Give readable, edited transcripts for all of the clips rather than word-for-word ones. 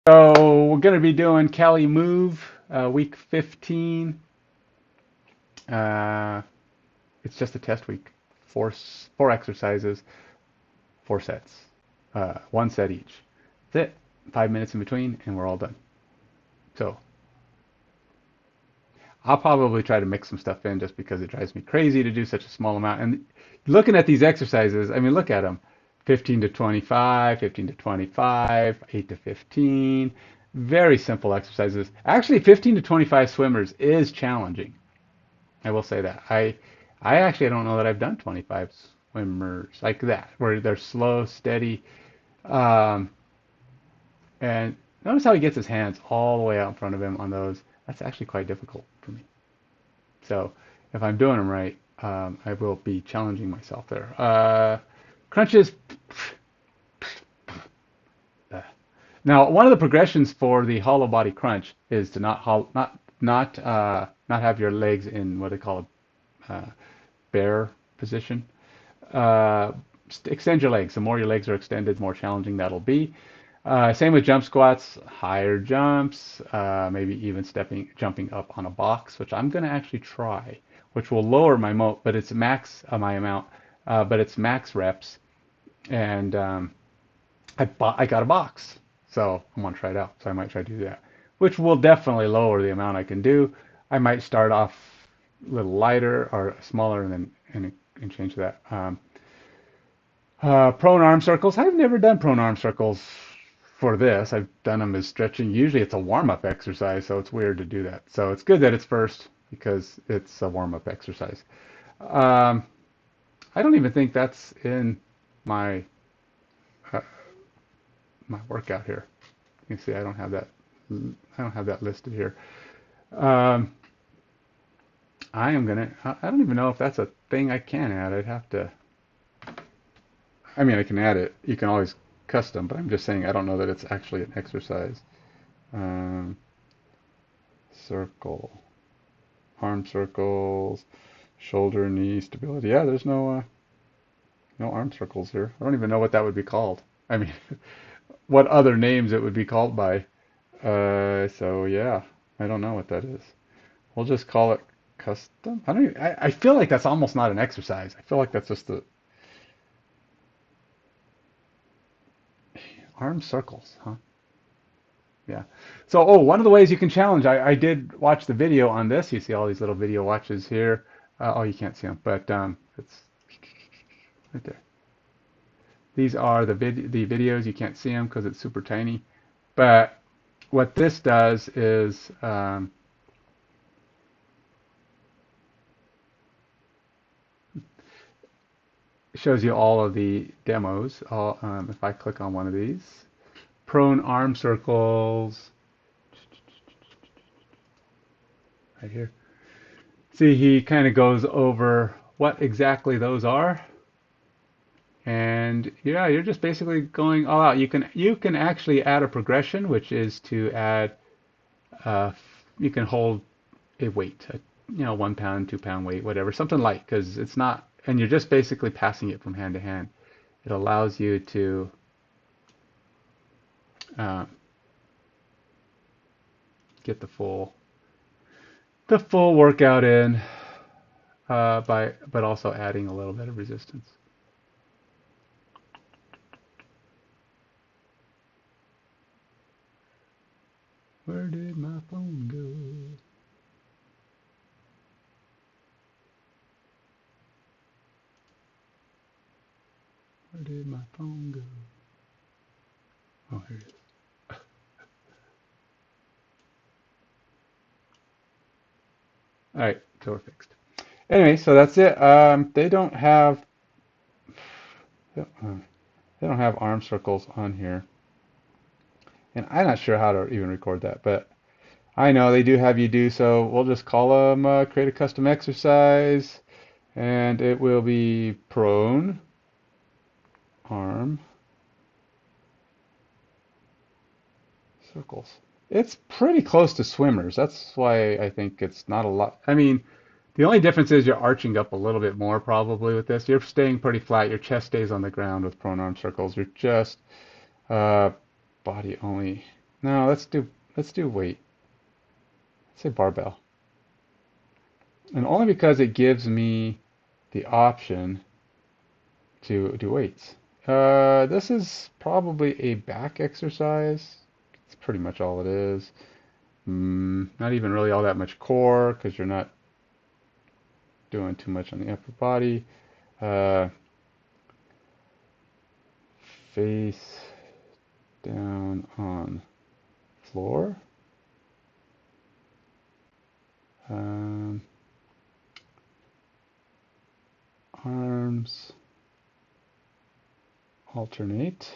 So we're going to be doing Cali Move, week 15. Uh, it's just a test week. Four exercises, 4 sets, 1 set each. That's it. 5 minutes in between, and we're all done. So I'll probably try to mix some stuff in just because it drives me crazy to do such a small amount. And looking at these exercises, I mean, look at them. 15 to 25, 15 to 25, 8 to 15. Very simple exercises. Actually, 15 to 25 swimmers is challenging. I will say that. I actually don't know that I've done 25 swimmers like that, where they're slow, steady. Um, and notice how he gets his hands all the way out in front of him on those. That's actually quite difficult for me. So if I'm doing them right, I will be challenging myself there. Crunches. Now, one of the progressions for the hollow body crunch is to not have your legs in what they call a bear position. Uh, Extend your legs. The more your legs are extended, the more challenging that'll be. Same with jump squats, higher jumps, maybe even jumping up on a box, which I'm going to actually try, which will lower but it's max my amount, but it's max reps, and I got a box, so I'm gonna try it out. So I might try to do that, which will definitely lower the amount I can do. I might start off a little lighter or smaller, and then and change that. Prone arm circles. I've never done prone arm circles for this. I've done them as stretching. Usually it's a warm-up exercise, so it's weird to do that. So it's good that it's first because it's a warm-up exercise. Um, I don't even think that's in my uh, my workout here. You can see I don't have that. I don't have that listed here. Um, I am gonna. I don't even know if that's a thing I can add. I'd have to. I mean, I can add it. You can always custom, but I'm just saying I don't know that it's actually an exercise. Um, Circle, arm circles, shoulder, knee stability. Yeah, there's no arm circles here. I don't even know what that would be called. I mean, what other names it would be called by. So yeah, I don't know what that is. We'll just call it custom. I don't even, I feel like that's almost not an exercise. I feel like that's just the arm circles, huh? Yeah. So, oh, one of the ways you can challenge, I did watch the video on this. You see all these little video watches here. Oh, you can't see them, but it's right there. These are the videos. You can't see them because it's super tiny. But what this does is shows you all of the demos. If I click on one of these, prone arm circles, right here. See, he kind of goes over what exactly those are. And yeah, you're just basically going all out. You can actually add a progression, which is to add you can hold a weight, 1 pound, 2 pound weight, whatever, something light, because it's not, and you're just basically passing it from hand to hand. It allows you to uh, get the full workout in but also adding a little bit of resistance. Where did my phone go? Where did my phone go? Oh, here it is. All right, so we're fixed. Anyway, so that's it. They don't have arm circles on here, and I'm not sure how to even record that, but I know they do have you do so. We'll just call them create a custom exercise, and it will be prone arm circles. It's pretty close to swimmers. That's why I think it's not a lot. I mean, the only difference is you're arching up a little bit more probably with this. You're staying pretty flat. Your chest stays on the ground with prone arm circles. You're just uh, body only. No, let's do weight. Let's say barbell. And only because it gives me the option to do weights. This is probably a back exercise. It's pretty much all it is. Not even really all that much core because you're not doing too much on the upper body. Uh, Face down on floor. Um, Arms alternate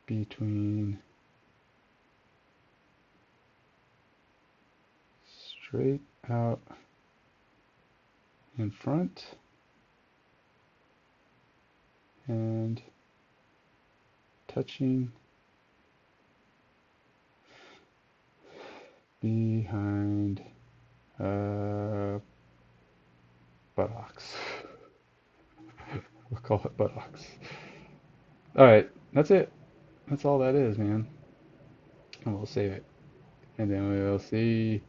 between straight out in front and touching behind buttocks. We'll call it buttocks. All right, that's it. That's all that is, man. And we'll save it. And then we'll see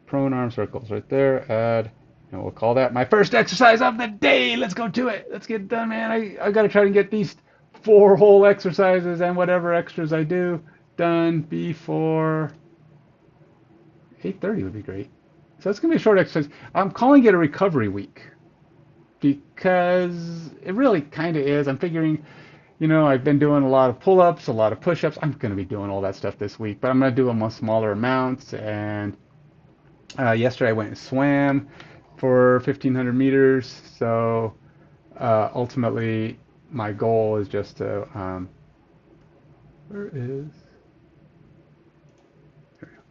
prone arm circles right there. Add, and we'll call that my first exercise of the day. Let's go do it. Let's get it done, man. I got to try to get these 4 whole exercises and whatever extras I do done before 8:30 would be great. So it's going to be a short exercise. I'm calling it a recovery week because it really kind of is. I'm figuring, I've been doing a lot of pull-ups, a lot of push-ups. I'm going to be doing all that stuff this week, but I'm going to do them on smaller amounts. And yesterday I went and swam for 1,500 meters. So ultimately, my goal is just to, where is, there we go.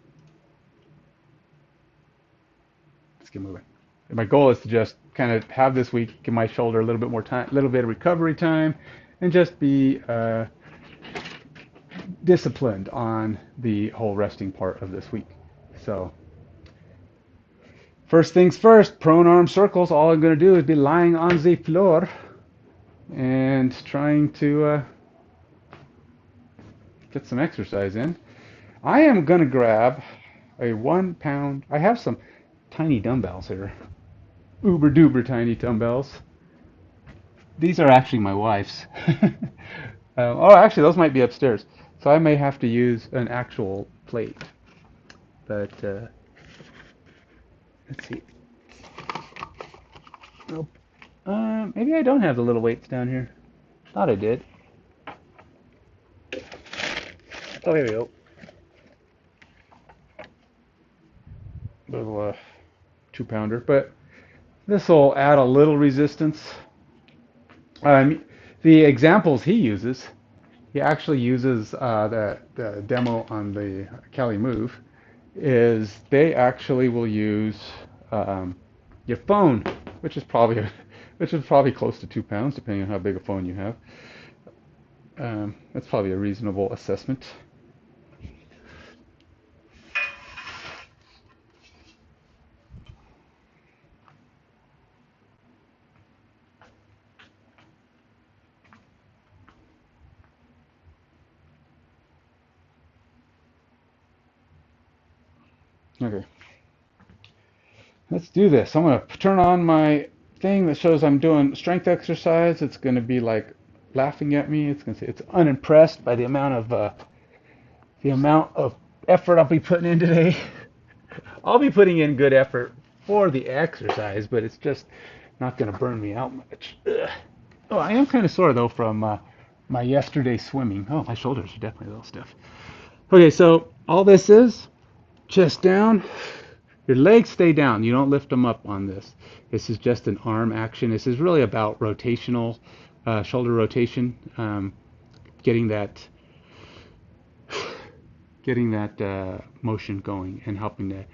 Let's get moving. My goal is to just kind of have this week, give my shoulder a little bit more time, a little bit of recovery time, and just be disciplined on the whole resting part of this week. So first things first, prone arm circles. All I'm going to do is be lying on the floor and trying to get some exercise in. I am going to grab a 1 pound. I have some tiny dumbbells here. Uber duper tiny dumbbells. These are actually my wife's. Oh, actually, those might be upstairs. So I may have to use an actual plate. But let's see. Nope. Maybe I don't have the little weights down here. Thought I did. Oh, here we go. Little 2-pounder, but this will add a little resistance. The examples he uses, he actually uses the demo on the Cali Move, is they actually will use your phone, which is probably close to 2 pounds, depending on how big a phone you have. That's probably a reasonable assessment. Okay, let's do this. I'm gonna turn on my thing that shows I'm doing strength exercise. It's gonna be like laughing at me. It's gonna say it's unimpressed by the amount of effort I'll be putting in today. I'll be putting in good effort for the exercise, but it's just not gonna burn me out much. Ugh. Oh, I am kind of sore though from my yesterday swimming. Oh, my shoulders are definitely a little stiff. Okay, so all this is chest down. Your legs stay down. You don't lift them up on this. This is just an arm action. This is really about rotational, shoulder rotation, getting that motion going and helping to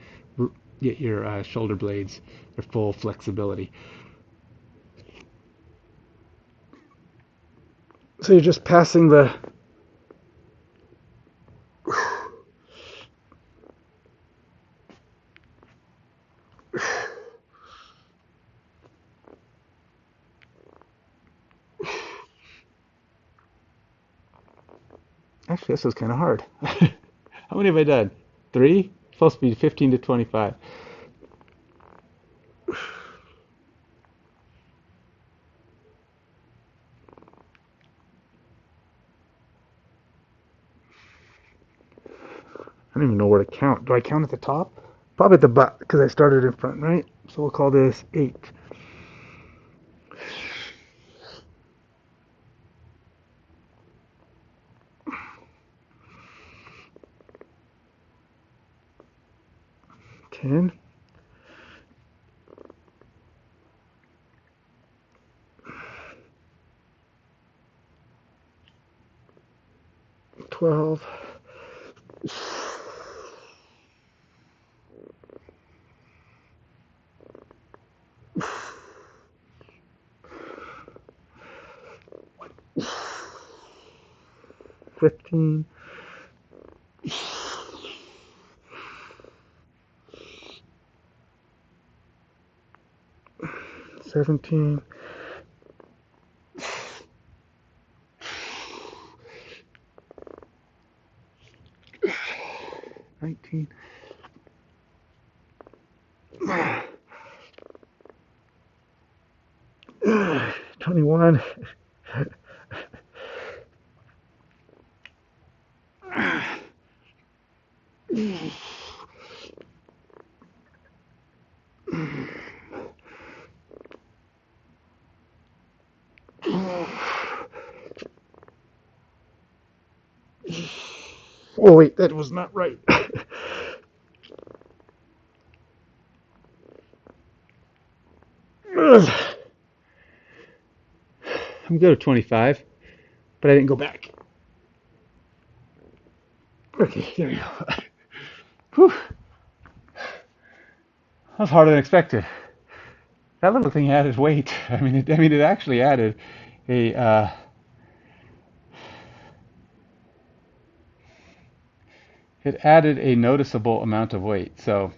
get your shoulder blades their full flexibility. So you're just passing the Actually, this was kind of hard. How many have I done? Three? Supposed to be 15 to 25. 'I don't even know where to count. Do I count at the top? Probably at the butt, because I started in front, right? So we'll call this 8. 10. 12. 15. 17. 19. 21. 'Oh wait, that was not right. I'm good at 25, but I didn't go back. Okay, there we go. Whew, that was harder than expected. That little thing added weight. I mean, it actually added a it added a noticeable amount of weight. So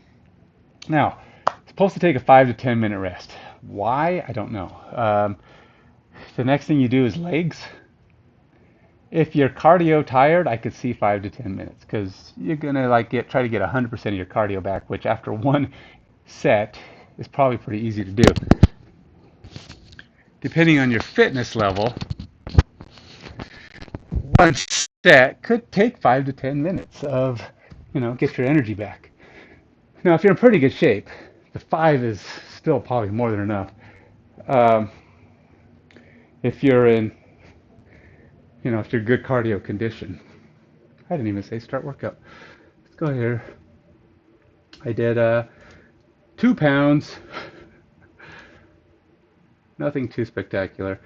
now, it's supposed to take a 5 to 10 minute rest. Why? I don't know. The next thing you do is legs. If you're cardio tired, I could see 5 to 10 minutes because you're gonna like try to get 100% of your cardio back, which after one set is probably pretty easy to do. Depending on your fitness level, one set could take 5 to 10 minutes of, get your energy back. Now, if you're in pretty good shape, the 5 is still probably more than enough. Um, if you're in, if you're good cardio condition. I didn't even say start workout. Let's go here. I did 2 pounds. Nothing too spectacular.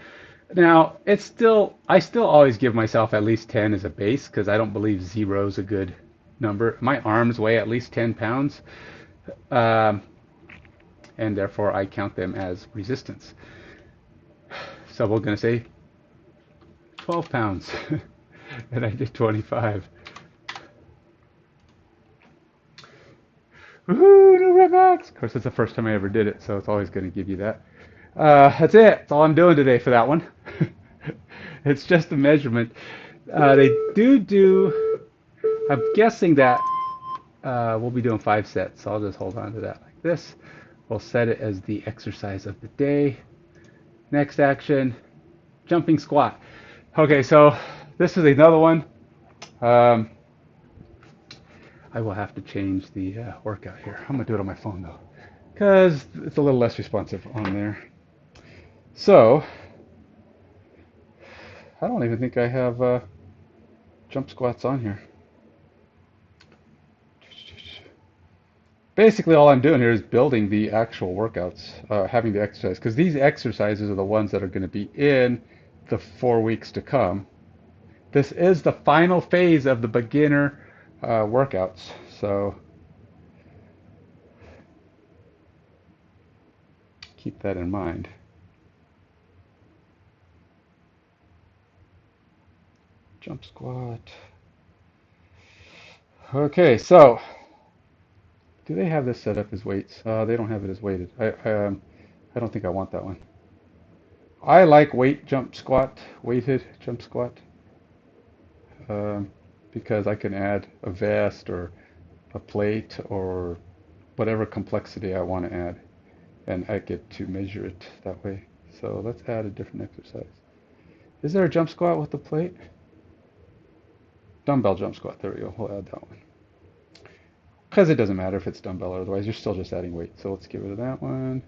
Now, I still always give myself at least 10 as a base because I don't believe zero is a good number. My arms weigh at least 10 pounds, um, and therefore I count them as resistance. So we're going to say 12 pounds, and I did 25. Woohoo, no rep max! Of course, it's the first time I ever did it, so it's always going to give you that. That's it. That's all I'm doing today for that one. It's just a measurement. They do. I'm guessing that we'll be doing 5 sets, so I'll just hold on to that like this. We'll set it as the exercise of the day. Next action, jumping squat. Okay, so this is another one. Um, I will have to change the workout here. I'm going to do it on my phone though, because it's a little less responsive on there. So, I don't even think I have jump squats on here. Basically, all I'm doing here is building the actual workouts, having the exercise, because these exercises are the ones that are going to be in the 4 weeks to come. This is the final phase of the beginner workouts, so keep that in mind. Jump squat. Okay, so do they have this set up as weights? They don't have it as weighted. I don't think I want that one. I like weighted jump squat. because I can add a vest or a plate or whatever complexity I want to add, and I get to measure it that way. So let's add a different exercise. Is there a jump squat with the plate? Dumbbell jump squat. There we go. We'll add that one. Because it doesn't matter if it's dumbbell or otherwise, you're still just adding weight. So let's get rid of that one.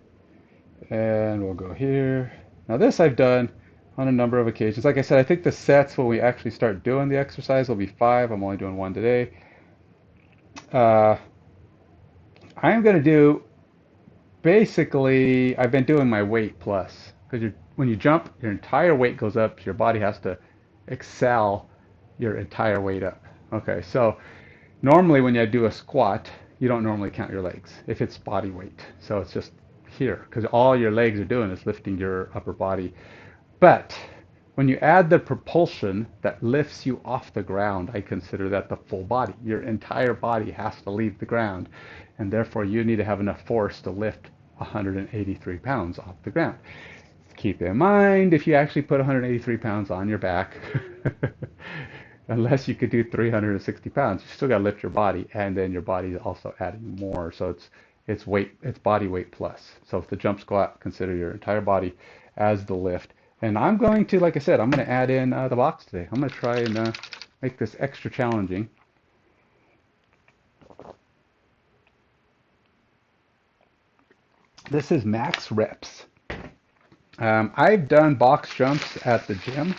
And we'll go here. Now this I've done on a number of occasions. Like I said, I think the sets when we actually start doing the exercise will be 5. I'm only doing 1 today. I am going to do, basically, I've been doing my weight plus. Because when you jump, your entire weight goes up. Your body has to excel your entire weight up. Okay, so normally when you do a squat, you don't normally count your legs if it's body weight. So it's just here, because all your legs are doing is lifting your upper body. But when you add the propulsion that lifts you off the ground, I consider that the full body. Your entire body has to leave the ground, and therefore you need to have enough force to lift 183 pounds off the ground. Keep in mind, if you actually put 183 pounds on your back, unless you could do 360 pounds, you still got to lift your body, and then your body is also adding more. So it's weight, it's body weight plus. So if the jump squat, consider your entire body as the lift. And I'm going to, like I said, I'm going to add in the box today. I'm going to try and make this extra challenging. This is max reps. I've done box jumps at the gym.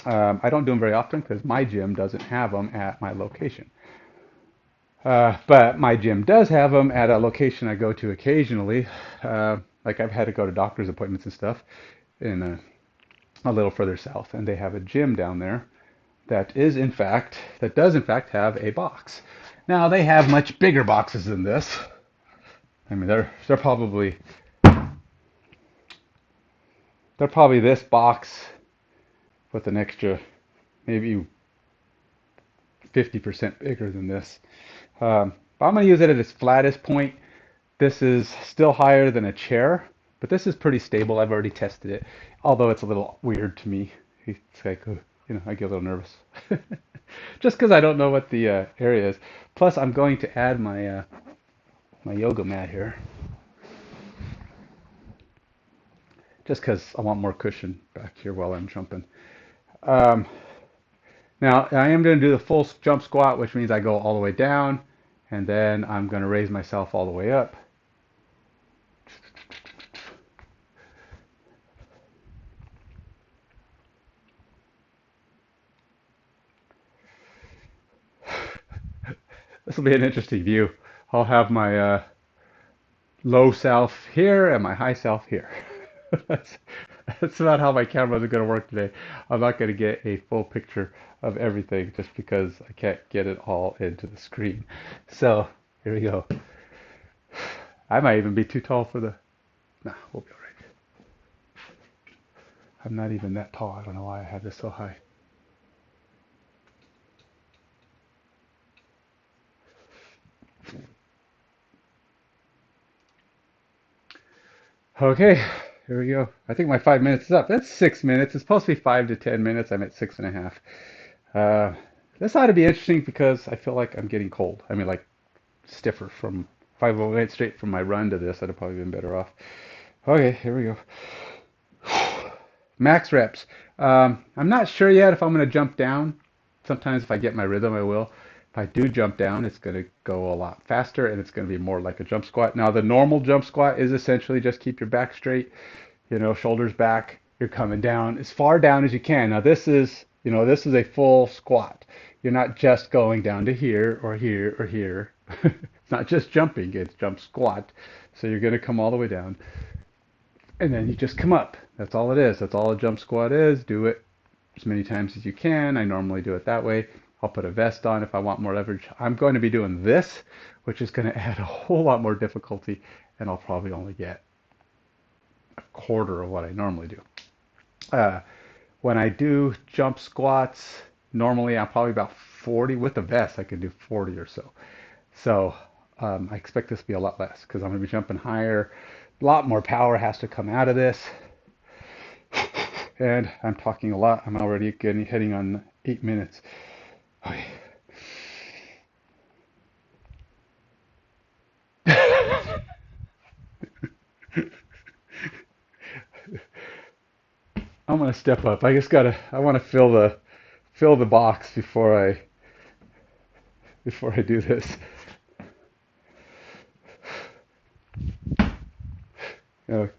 I don't do them very often because my gym doesn't have them at my location. But my gym does have them at a location I go to occasionally. Like I've had to go to doctor's appointments and stuff in a little further south, and they have a gym down there that does in fact have a box. Now they have much bigger boxes than this. I mean, they're probably this box with an extra maybe 50% bigger than this. But I'm going to use it at its flattest point. This is still higher than a chair, but this is pretty stable. I've already tested it, although it's a little weird to me. It's like, I get a little nervous. Just because I don't know what the area is. Plus, I'm going to add my my yoga mat here. Just because I want more cushion back here while I'm jumping. Now, I am going to do the full jump squat, which means I go all the way down, and then I'm going to raise myself all the way up. This will be an interesting view. I'll have my low self here and my high self here. That's about how my cameras are going to work today. I'm not going to get a full picture of everything just because I can't get it all into the screen. So here we go. I might even be too tall for the... Nah, we'll be all right. I'm not even that tall. I don't know why I have this so high. Okay, here we go. I think my 5 minutes is up. That's 6 minutes. It's supposed to be 5 to 10 minutes. I'm at 6.5. This ought to be interesting because I feel like I'm getting cold. I mean, like stiffer from, if I went straight from my run to this, I'd have probably been better off. Okay, here we go. Max reps. I'm not sure yet if I'm going to jump down. Sometimes if I get my rhythm, I will. If I do jump down, it's going to go a lot faster and it's going to be more like a jump squat. Now, the normal jump squat is essentially just keep your back straight, shoulders back. You're coming down as far down as you can. Now, this is a full squat. You're not just going down to here or here or here. It's not just jumping, it's jump squat. So you're going to come all the way down and then you just come up. That's all it is. That's all a jump squat is. Do it as many times as you can. I normally do it that way. I'll put a vest on if I want more leverage. I'm going to be doing this, which is going to add a whole lot more difficulty, and I'll probably only get a quarter of what I normally do. When I do jump squats, normally I'm probably about 40. With the vest, I can do 40 or so. So I expect this to be a lot less because I'm going to be jumping higher. A lot more power has to come out of this. And I'm talking a lot. I'm already heading on 8 minutes. Okay. I'm gonna step up. I want to fill the box before I do this.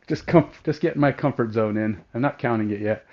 Just get my comfort zone in. I'm not counting it yet.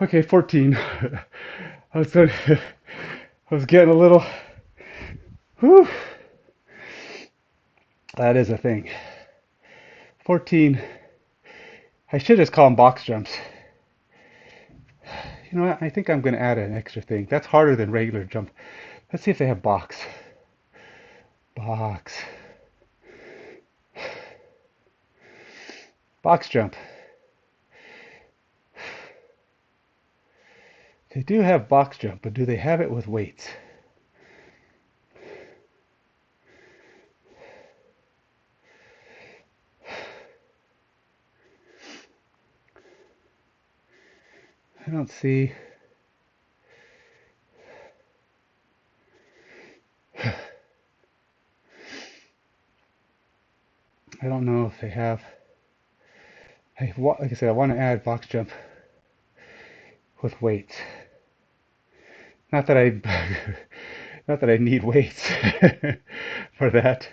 Okay, 14. I was getting a little. Whew, that is a thing. 14. I should just call them box jumps. You know what? I think I'm going to add an extra thing. That's harder than regular jump. Let's see if they have box. Box. Box jump. They do have box jump, but do they have it with weights? I don't see. I don't know if they have. Like I said, I want to add box jump with weights. Not that I, not that I need weights for that.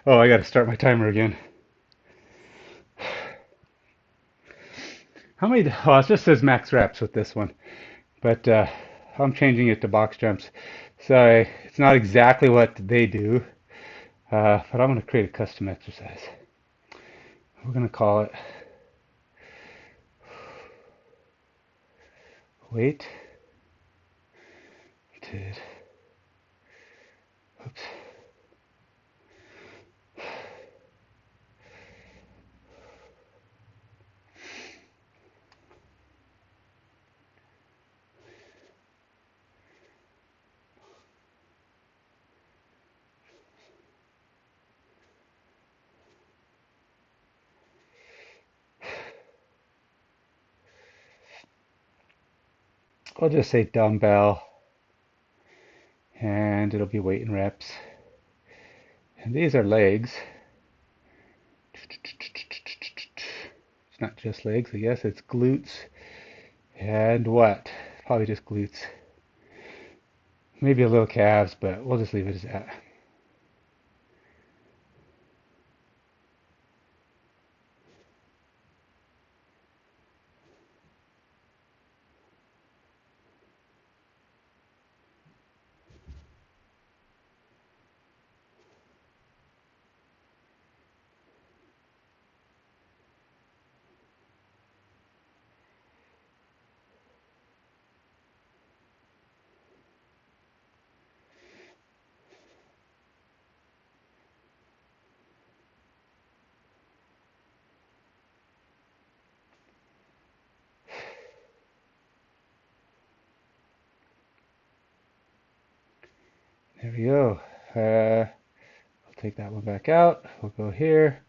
Oh, I got to start my timer again. How many? Oh, it just says max reps with this one, but I'm changing it to box jumps. So it's not exactly what they do, but I'm going to create a custom exercise. We're going to call it weight. Oops. I'll just say dumbbell, and it'll be weight and reps. And these are legs. It's not just legs, I guess it's glutes. And what? Probably just glutes. Maybe a little calves, but we'll just leave it as that. There we go. I'll take that one back out. We'll go here.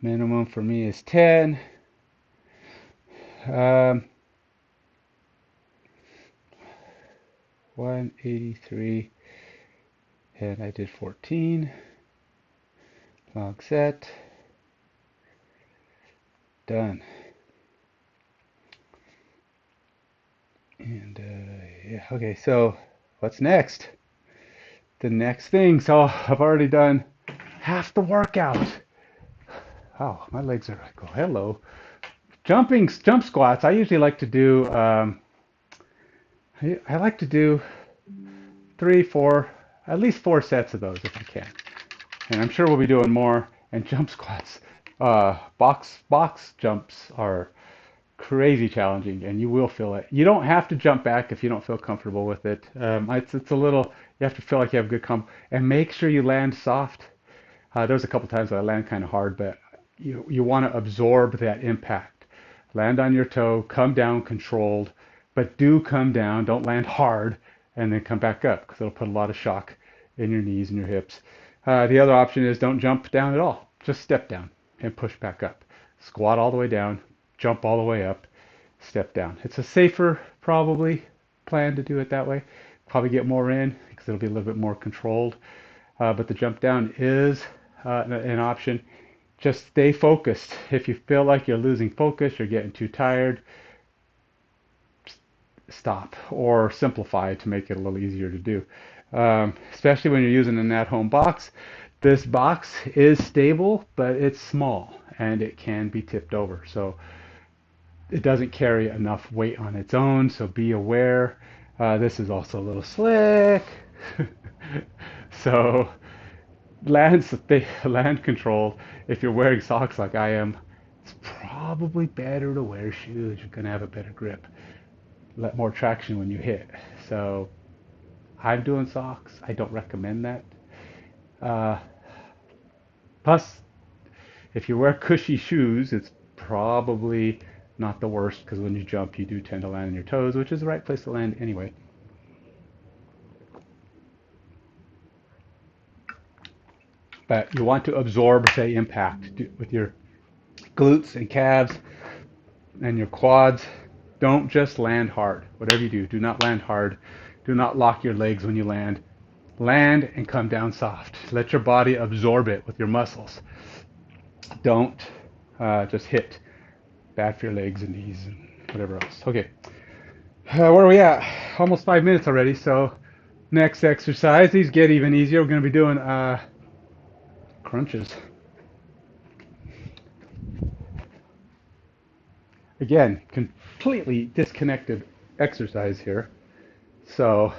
Minimum for me is 10. 183, and I did 14. Log set. Done. And yeah, okay, so what's next? The next thing, so I've already done half the workout. Oh, my legs are like, oh, hello. Jump squats. I usually like to do, I like to do three, four, at least four sets of those if I can. And I'm sure we'll be doing more. And jump squats, box jumps are crazy challenging, and you will feel it. You don't have to jump back if you don't feel comfortable with it. It's a little, you have to feel like you have good and make sure you land soft. There's a couple times that I land kind of hard, but you want to absorb that impact. Land on your toe, come down controlled, but do come down. Don't land hard and then come back up because it'll put a lot of shock in your knees and your hips. The other option is don't jump down at all. Just step down and push back up. Squat all the way down, jump all the way up, step down. It's a safer, probably, plan to do it that way. Probably get more in because it'll be a little bit more controlled. But the jump down is an option. Just stay focused. If you feel like you're losing focus, you're getting too tired, stop or simplify to make it a little easier to do. Especially when you're using an at-home box. This box is stable, but it's small and it can be tipped over. So it doesn't carry enough weight on its own, so be aware. This is also a little slick. So land control. If you're wearing socks like I am, it's probably better to wear shoes. You're going to have a better grip. Let more traction when you hit. So I'm doing socks. I don't recommend that. Uh, Plus, if you wear cushy shoes, it's probably not the worst because when you jump, you do tend to land on your toes, which is the right place to land anyway. But you want to absorb, say, impact with your glutes and calves and your quads. Don't just land hard. Whatever you do, do not land hard. Do not lock your legs when you land. Land and come down soft. Let your body absorb it with your muscles. Don't just hit. Bad for your legs and knees and whatever else. Okay, where are we at? Almost 5 minutes already. So next exercise, these get even easier. We're going to be doing crunches. Again, completely disconnected exercise here. So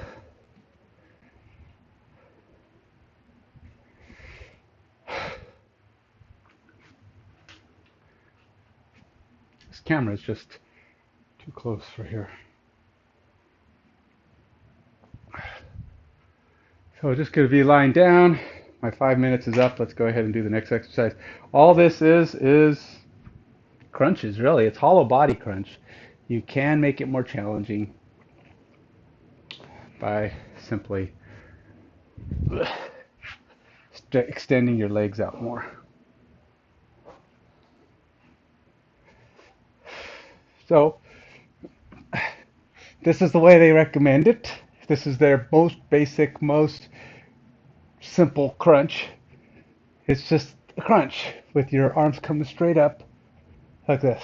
this camera is just too close for here. So just going to be lying down. My 5 minutes is up. Let's go ahead and do the next exercise. All this is crunches, really. It's hollow body crunch. You can make it more challenging by simply extending your legs out more. So this is the way they recommend it. This is their most basic, most simple crunch. It's just a crunch with your arms coming straight up like this.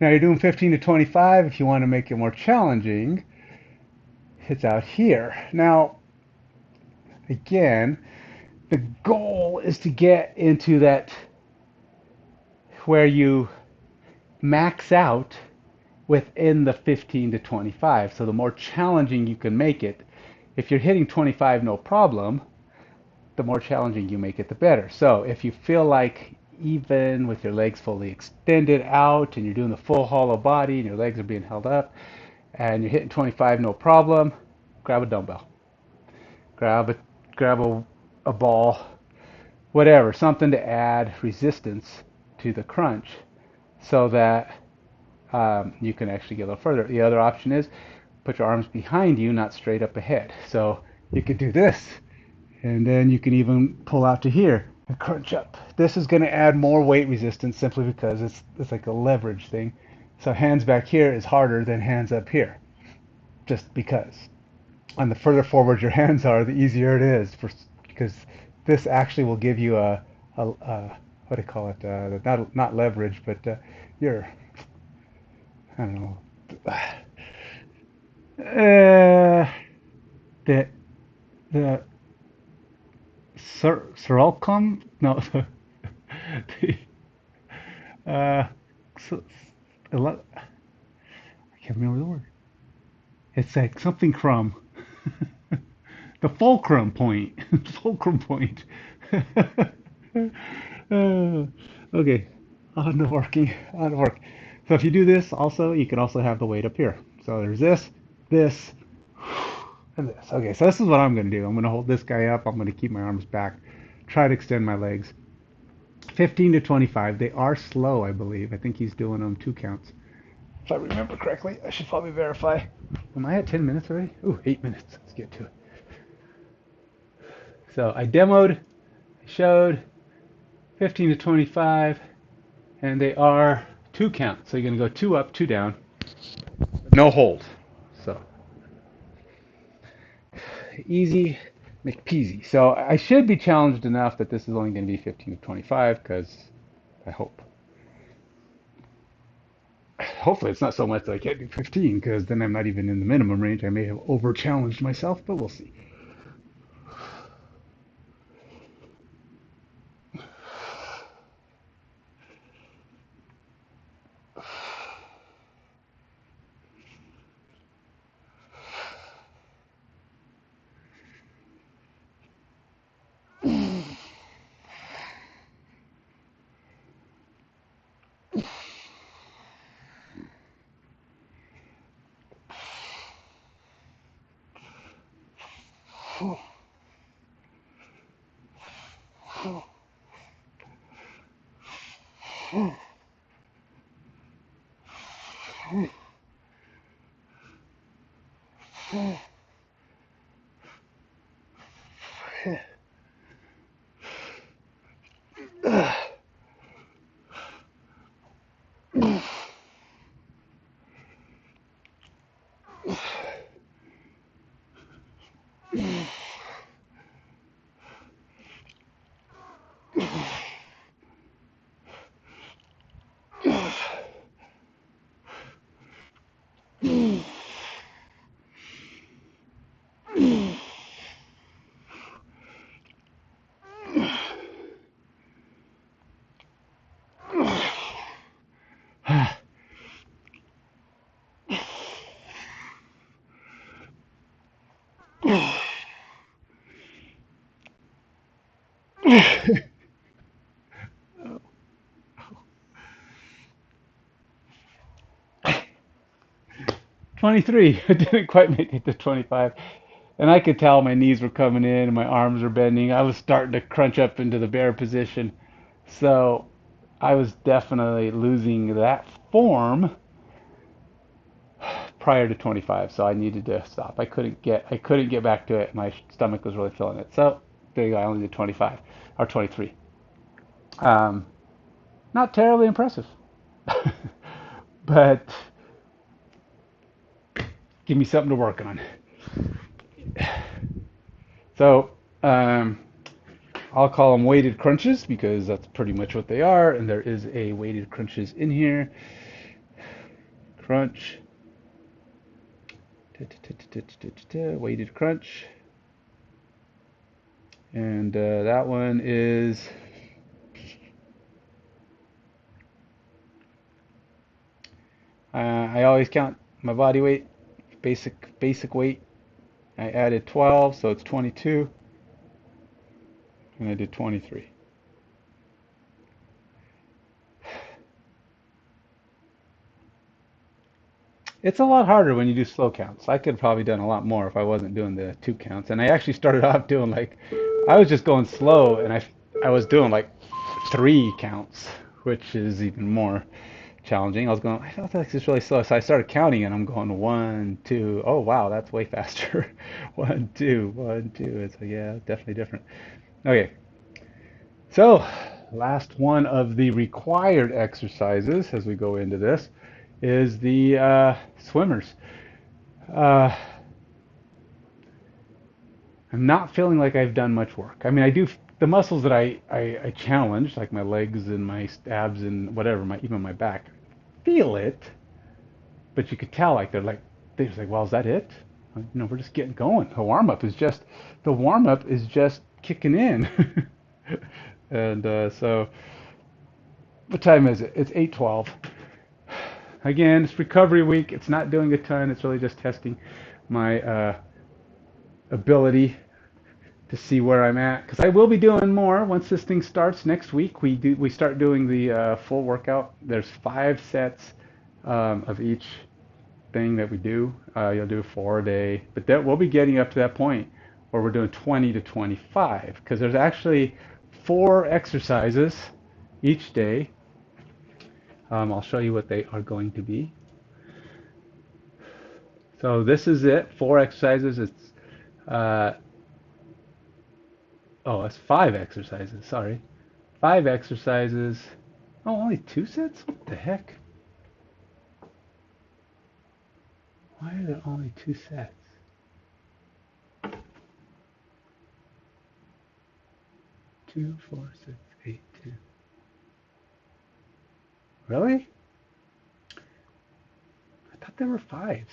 Now you're doing 15 to 25. If you want to make it more challenging, it's out here. Now, again, the goal is to get into that where you max out within the 15 to 25. So the more challenging you can make it, if you're hitting 25 no problem, the more challenging you make it, the better. So if you feel like even with your legs fully extended out and you're doing the full hollow body and your legs are being held up and you're hitting 25 no problem, grab a dumbbell. Grab a ball, whatever, something to add resistance to the crunch so that you can actually get a little further. The other option is put your arms behind you, not straight up ahead. So you could do this, and then you can even pull out to here and crunch up. This is going to add more weight resistance simply because it's like a leverage thing. So hands back here is harder than hands up here, just because. And the further forward your hands are, the easier it is because this actually will give you a what do you call it? Not leverage, but your, I don't know, Uh, the the Sorolcom? No, the uh, so, I can't remember the word. It's like something crumb. The fulcrum point. Fulcrum point. Uh, okay, on to working. On to work. So if you do this, also you can also have the weight up here. So there's this, and this. Okay, so this is what I'm going to do. I'm going to hold this guy up. I'm going to keep my arms back. Try to extend my legs. 15 to 25. They are slow, I believe. I think he's doing them 2 counts. If I remember correctly, I should probably verify. Am I at 10 minutes already? Ooh, 8 minutes. Let's get to it. So I demoed, I showed 15 to 25, and they are 2 counts. So you're going to go 2 up, 2 down, no hold. So easy McPeasy. So I should be challenged enough that this is only going to be 15 to 25 because I hope. Hopefully it's not so much that I can't do 15 because then I'm not even in the minimum range. I may have over challenged myself, but we'll see. Oh. 23. I didn't quite make it to 25. And I could tell my knees were coming in and my arms were bending. I was starting to crunch up into the bear position. So I was definitely losing that form prior to 25. So I needed to stop. I couldn't get back to it. My stomach was really feeling it. So there you go. I only did 25 or 23. Um, Not terribly impressive. But give me something to work on. So I'll call them weighted crunches because that's pretty much what they are. And there is a weighted crunches in here. Crunch. Weighted crunch. And that one is I always count my body weight, basic weight. I added 12, so it's 22, and I did 23. It's a lot harder when you do slow counts. I could have probably done a lot more if I wasn't doing the 2 counts. And I actually started off doing like, I was just going slow, and I was doing like 3 counts, which is even more challenging. I felt like this is really slow. So I started counting and I'm going 1, 2. Oh, wow, that's way faster. 1, 2, 1, 2. It's like, yeah, definitely different. Okay, so last one of the required exercises as we go into this is the swimmers. Uh, I'm not feeling like I've done much work. I mean, I do the muscles that I challenged, like my legs and my abs and whatever, even my back, feel it, but you could tell like they're like they was like, well, is that it? Like, no, we're just getting going. The warm up is just kicking in. And so, what time is it? It's 8:12. Again, it's recovery week. It's not doing a ton. It's really just testing my ability to see where I'm at, because I will be doing more once this thing starts next week. We start doing the full workout. There's 5 sets of each thing that we do. You'll do 4 a day, but that we'll be getting up to that point where we're doing 20 to 25, because there's actually 4 exercises each day. I'll show you what they are going to be. So this is it, 4 exercises. It's it's 5 exercises, sorry. 5 exercises. Oh, only 2 sets? What the heck? Why are there only 2 sets? 2, 4, 6, 8, 2. Really? I thought there were 5s.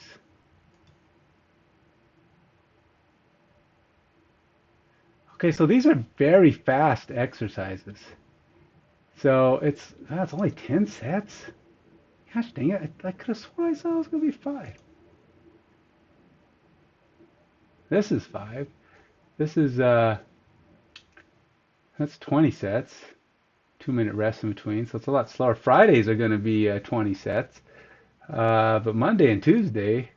Okay, so these are very fast exercises. So that's only 10 sets? Gosh dang it, I could have sworn I saw it was going to be 5. This is 5. This is, that's 20 sets. 2-minute rest in between, so it's a lot slower. Fridays are going to be 20 sets. But Monday and Tuesday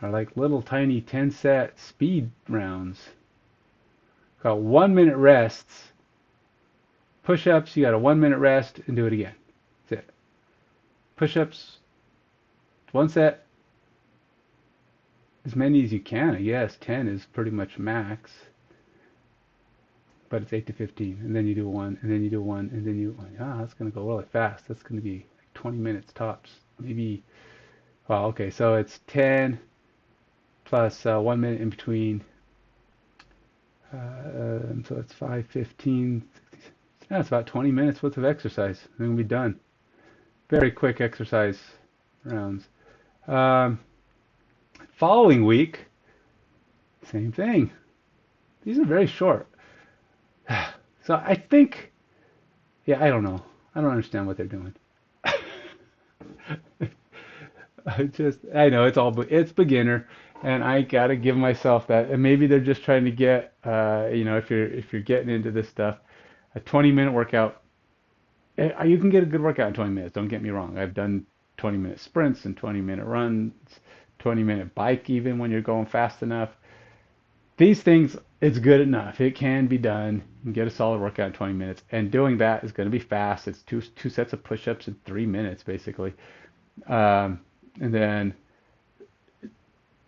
are like little tiny 10-set speed rounds. Got 1-minute rests. Push-ups, you got a 1-minute rest and do it again. That's it. Push-ups, 1 set, as many as you can, I guess. 10 is pretty much max. But it's 8 to 15, and then you do 1, and then you do 1, and then that's going to go really fast. That's going to be like 20 minutes tops. Maybe, well, okay, so it's 10 plus 1 minute in between. So it's 5, 15, 60. Yeah, it's about 20 minutes worth of exercise. And then we'll be done. Very quick exercise rounds. Following week, same thing. These are very short. So I think, yeah, I don't know. I don't understand what they're doing. I know it's beginner, and I gotta give myself that. And maybe they're just trying to get, if you're getting into this stuff, a 20-minute workout. You can get a good workout in 20 minutes. Don't get me wrong. I've done 20-minute sprints and 20-minute runs, 20-minute bike even when you're going fast enough. These things, it's good enough. It can be done. You can get a solid workout in 20 minutes. And doing that is going to be fast. It's two sets of push-ups in 3 minutes, basically. And then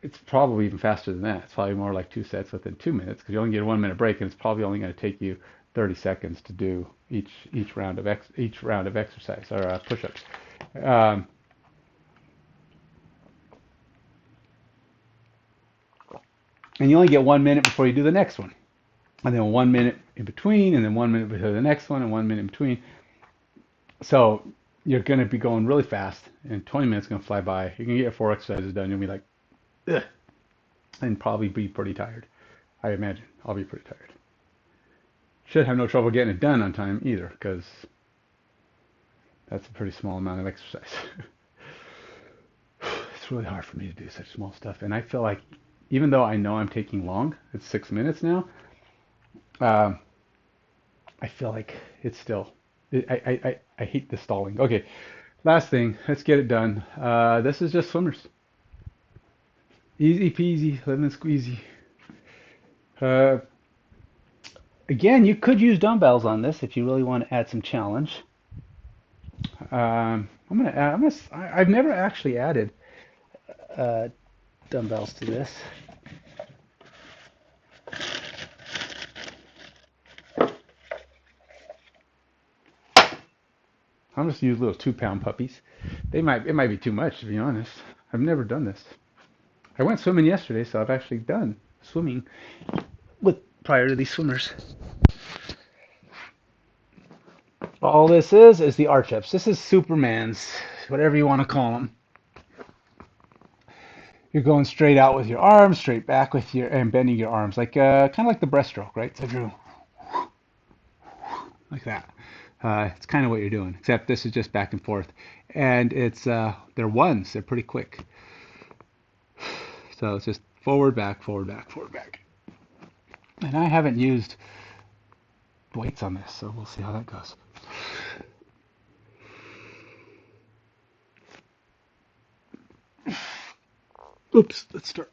it's probably even faster than that. It's probably more like 2 sets within 2 minutes, because you only get a 1-minute break, and it's probably only going to take you 30 seconds to do each round of exercise or push-ups. And you only get 1 minute before you do the next one, and then 1 minute in between, and then 1 minute before the next one, and 1 minute in between. So you're going to be going really fast, and 20 minutes is going to fly by. You're going to get 4 exercises done. You'll be like, ugh, and probably be pretty tired. I imagine I'll be pretty tired. Should have no trouble getting it done on time either, because that's a pretty small amount of exercise. It's really hard for me to do such small stuff, and I feel like, even though I know I'm taking long, it's 6 minutes now, I feel like it's still, I hate the stalling. Okay, last thing, let's get it done. This is just swimmers. Easy peasy, lemon squeezy. Again, you could use dumbbells on this if you really want to add some challenge. I've never actually added dumbbells to this. I'll just use little 2-pound puppies. It might be too much, to be honest. I've never done this. I went swimming yesterday, so I've actually done swimming prior to these swimmers. All this is the arch ups. This is Superman's, whatever you want to call them. you're going straight out with your arms, straight back with your, and bending your arms, like kind of like the breaststroke, right? So if you're like that, it's kind of what you're doing, except this is just back and forth, and it's they're ones, they're pretty quick. So it's just forward, back, forward, back, forward, back. And I haven't used weights on this, so we'll see how that goes. Oops, let's start.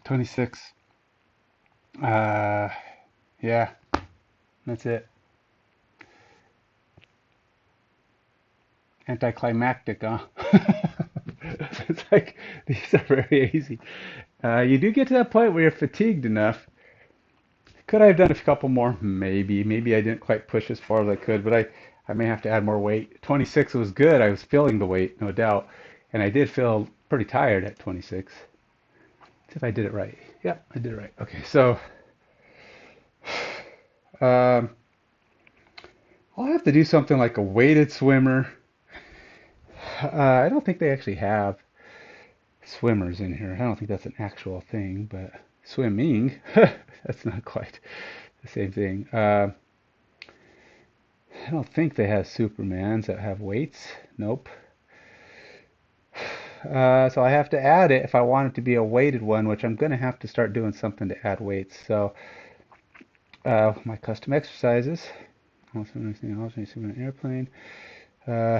26. Yeah, that's it. Anticlimactic, huh? It's like these are very easy. You do get to that point where you're fatigued enough. Could I have done a couple more? Maybe. Maybe I didn't quite push as far as I could, but I may have to add more weight. 26 was good. I was feeling the weight, no doubt. And I did feel pretty tired at 26. See if I did it right. Yep, I did it right. Okay, so um, I'll have to do something like a weighted swimmer. I don't think they actually have swimmers in here. I don't think that's an actual thing, but swimming, that's not quite the same thing. I don't think they have Supermans that have weights. Nope. So I have to add it if I want it to be a weighted one, which I'm going to have to start doing something to add weights. So my custom exercises. Also, an airplane. Uh,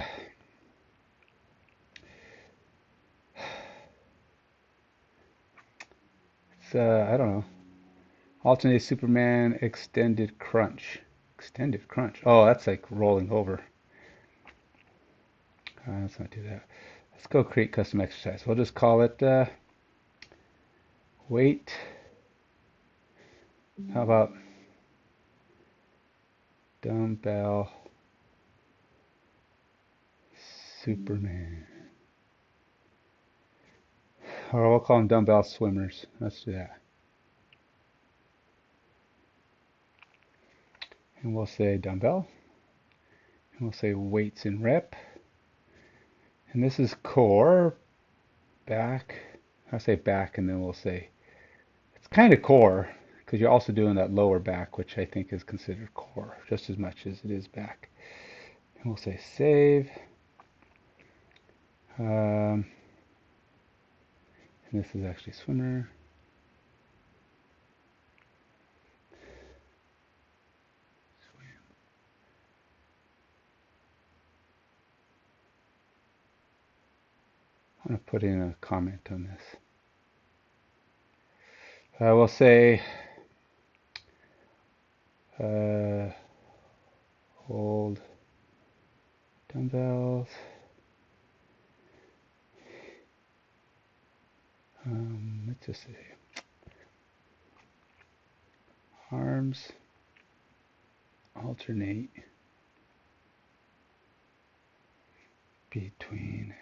I don't know. Alternate Superman extended crunch. Extended crunch. Oh, that's like rolling over. Let's not do that. Let's go create custom exercise. We'll just call it weight. How about dumbbell Superman? Or we'll call them dumbbell swimmers. Let's do that. And we'll say dumbbell. And we'll say weights in rep. And this is core, back. I'll say back, and then we'll say it's kind of core because you're also doing that lower back, which I think is considered core just as much as it is back. And we'll say save. And this is actually swimmer. I'm going to put in a comment on this. We'll say hold dumbbells. Let's just say arms alternate between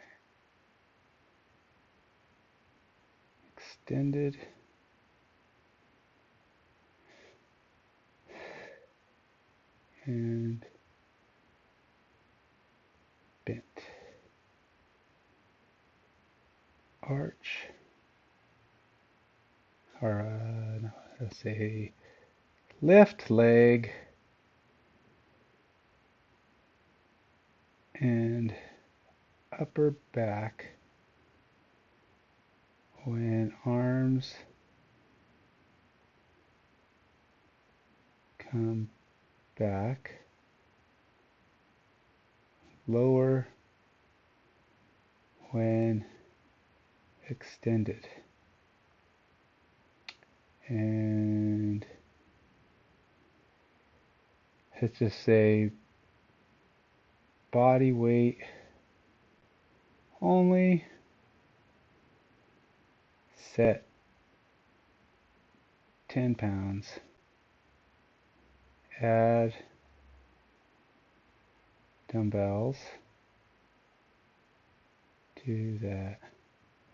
extended and bent. Arch, or no, let's say left leg and upper back when arms come back, lower when extended. And let's just say body weight only, set 10 pounds, add dumbbells to that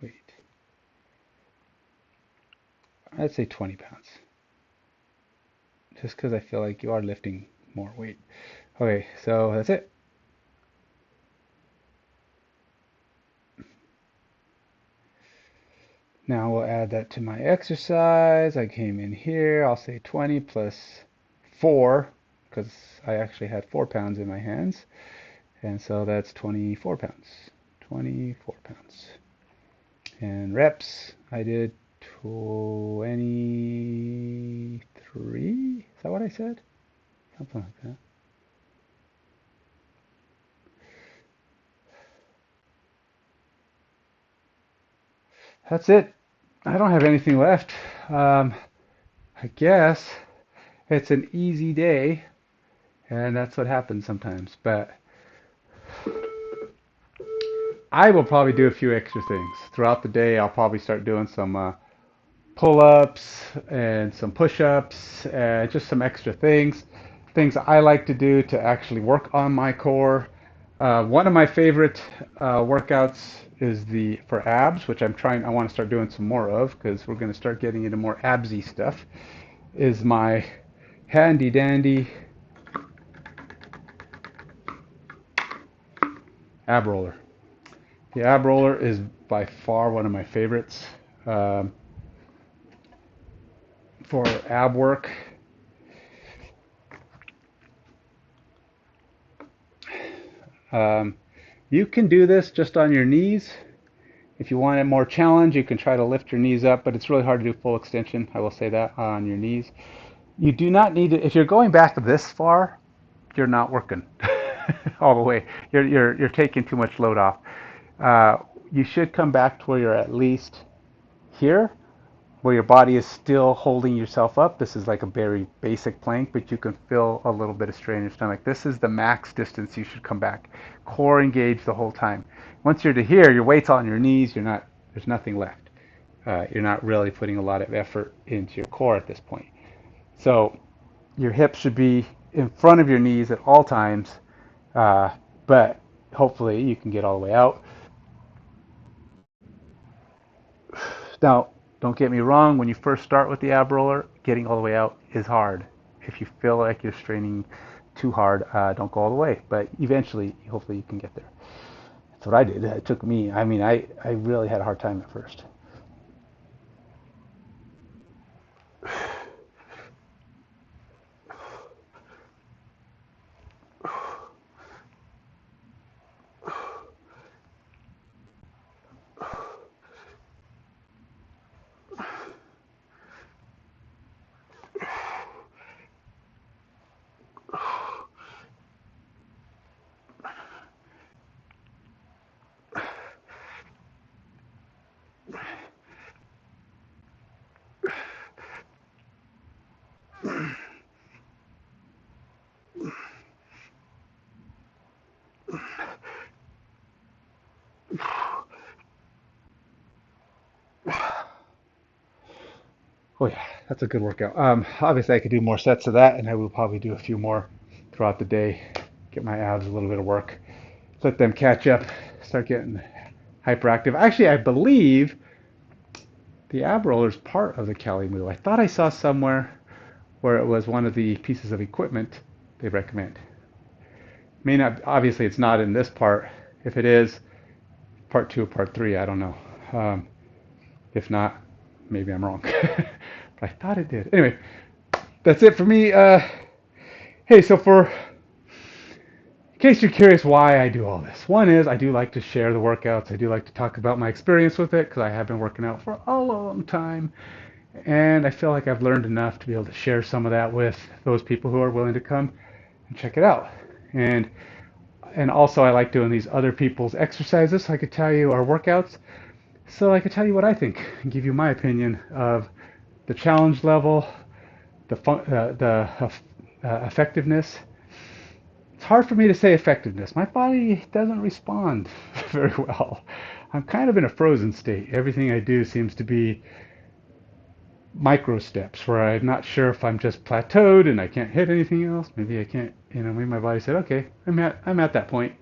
weight. I'd say 20 pounds, just because I feel like you are lifting more weight. Okay, so that's it. Now we'll add that to my exercise. I came in here, I'll say 20 plus 4, because I actually had 4 pounds in my hands. And so that's 24 pounds. 24 pounds. And reps, I did 23? Is that what I said? Something like that. That's it. I don't have anything left. I guess it's an easy day, and that's what happens sometimes. But I will probably do a few extra things. Throughout the day, I'll probably start doing some pull-ups and some push-ups and just some extra things I like to do to actually work on my core. One of my favorite workouts is the for abs, which I want to start doing some more of because we're going to start getting into more absy stuff, is my handy dandy ab roller. The ab roller is by far one of my favorites for ab work. You can do this just on your knees. If you want a more challenge, you can try to lift your knees up, but it's really hard to do full extension. I will say that on your knees. You do not need to, if you're going back this far, you're not working all the way. You're taking too much load off. You should come back to where you're at least here, where your body is still holding yourself up. This is like a very basic plank, but you can feel a little bit of strain in your stomach. This is the max distance you should come back. Core engaged the whole time. Once you're to here, your weight's on your knees. There's nothing left. You're not really putting a lot of effort into your core at this point. So your hips should be in front of your knees at all times, but hopefully you can get all the way out. Now, don't get me wrong, when you first start with the ab roller, getting all the way out is hard. If you feel like you're straining too hard, don't go all the way. But eventually, hopefully you can get there. That's what I did. It took me, I really had a hard time at first. Oh yeah, that's a good workout. Obviously I could do more sets of that, and I will probably do a few more throughout the day. Get my abs a little bit of work, let them catch up, start getting hyperactive. Actually, I believe the ab roller is part of the Cali Move. I thought I saw somewhere where it was one of the pieces of equipment they recommend. May not, obviously it's not in this part. If it is, part 2 or part 3, I don't know. If not, maybe I'm wrong. But I thought it did. Anyway, that's it for me. Hey, so for case you're curious why I do all this. One is I do like to share the workouts. I do like to talk about my experience with it because I have been working out for a long time. And I feel like I've learned enough to be able to share some of that with those people who are willing to come and check it out. And and also I like doing these other people's exercises so I could tell you our workouts. So I could tell you what I think and give you my opinion of the challenge level, the effectiveness. It's hard for me to say effectiveness. My body doesn't respond very well. I'm kind of in a frozen state. Everything I do seems to be micro steps where I'm not sure if I'm just plateaued and I can't hit anything else. Maybe I can't, maybe my body said, okay, I'm at that point.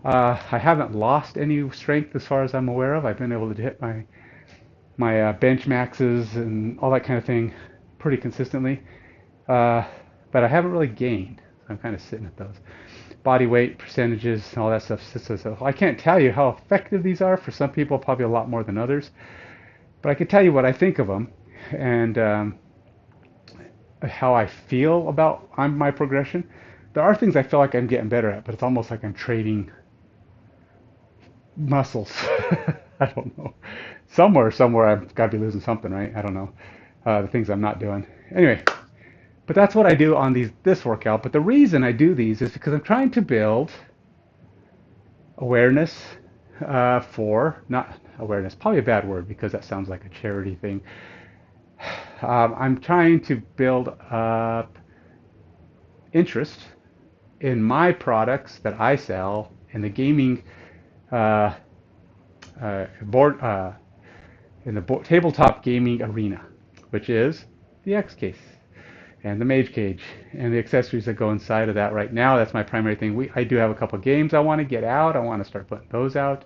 I haven't lost any strength as far as I'm aware of. I've been able to hit my bench maxes and all that kind of thing pretty consistently. But I haven't really gained. So I'm kind of sitting at those. Body weight percentages, all that stuff. So I can't tell you how effective these are. For some people, probably a lot more than others. But I can tell you what I think of them and how I feel about my progression. There are things I feel like I'm getting better at, but it's almost like I'm trading muscles. I don't know. Somewhere I've got to be losing something, right? I don't know. The things I'm not doing. Anyway, but that's what I do on this workout. But the reason I do these is because I'm trying to build awareness not awareness, probably a bad word because that sounds like a charity thing. I'm trying to build up interest in my products that I sell in the gaming board in the tabletop gaming arena, which is the X case and the Mage Cage and the accessories that go inside of that. Right now, that's my primary thing. I do have a couple games I want to get out. I want to start putting those out.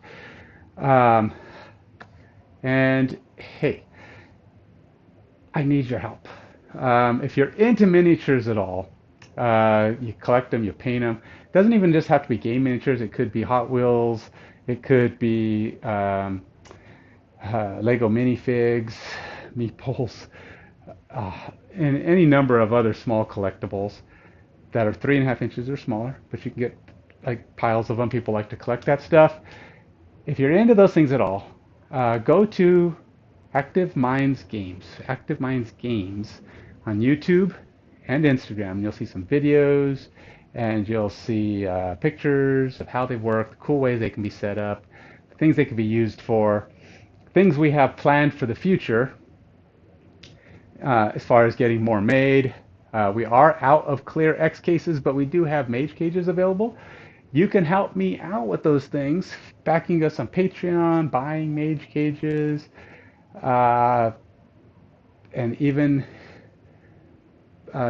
And hey, I need your help. If you're into miniatures at all, you collect them, you paint them. It doesn't even just have to be game miniatures. It could be Hot Wheels. It could be Lego minifigs, meeples, and any number of other small collectibles that are 3.5 inches or smaller, but you can get like piles of them. People like to collect that stuff. If you're into those things at all, go to Active Minds Games on YouTube and Instagram. You'll see some videos and you'll see pictures of how they work, the cool ways they can be set up, the things they can be used for, things we have planned for the future as far as getting more made. We are out of clear X cases, but we do have Mage Cages available. You can help me out with those things, backing us on Patreon, buying Mage Cages, and even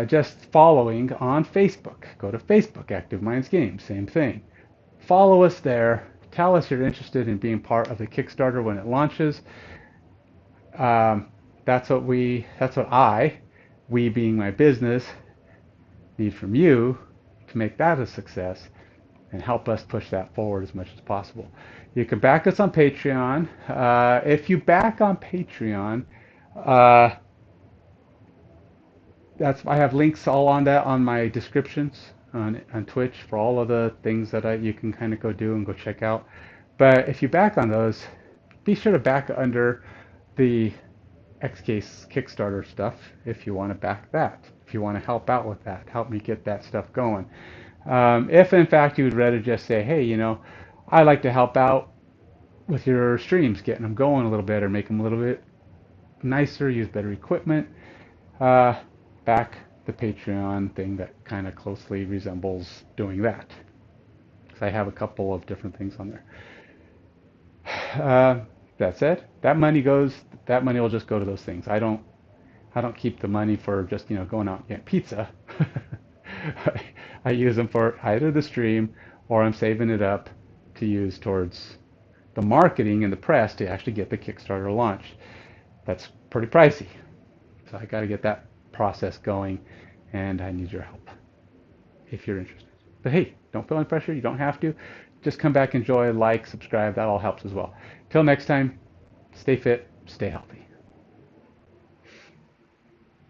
just following on Facebook. Go to Facebook, Active Minds Games, same thing. Follow us there. Tell us you're interested in being part of the Kickstarter when it launches. That's what we being my business, need from you to make that a success and help us push that forward as much as possible. You can back us on Patreon. If you back on Patreon, I have links all on that on my descriptions on Twitch for all of the things that you can kind of go do and go check out. But if you back on those, be sure to back under the Xcase Kickstarter stuff if you want to back that. If you want to help out with that, help me get that stuff going. If in fact you would rather just say, hey, I like to help out with your streams, getting them going a little bit or make them a little bit nicer, use better equipment, back the Patreon thing that kind of closely resembles doing that. Because I have a couple of different things on there. That said, that money will just go to those things. I don't keep the money for just going out and getting pizza. I use them for either the stream or I'm saving it up to use towards the marketing and the press to actually get the Kickstarter launched. That's pretty pricey. So I got to get that process going and I need your help if you're interested. But hey, don't feel any pressure. You don't have to. Just come back, enjoy, like, subscribe. That all helps as well. Till next time, stay fit, stay healthy.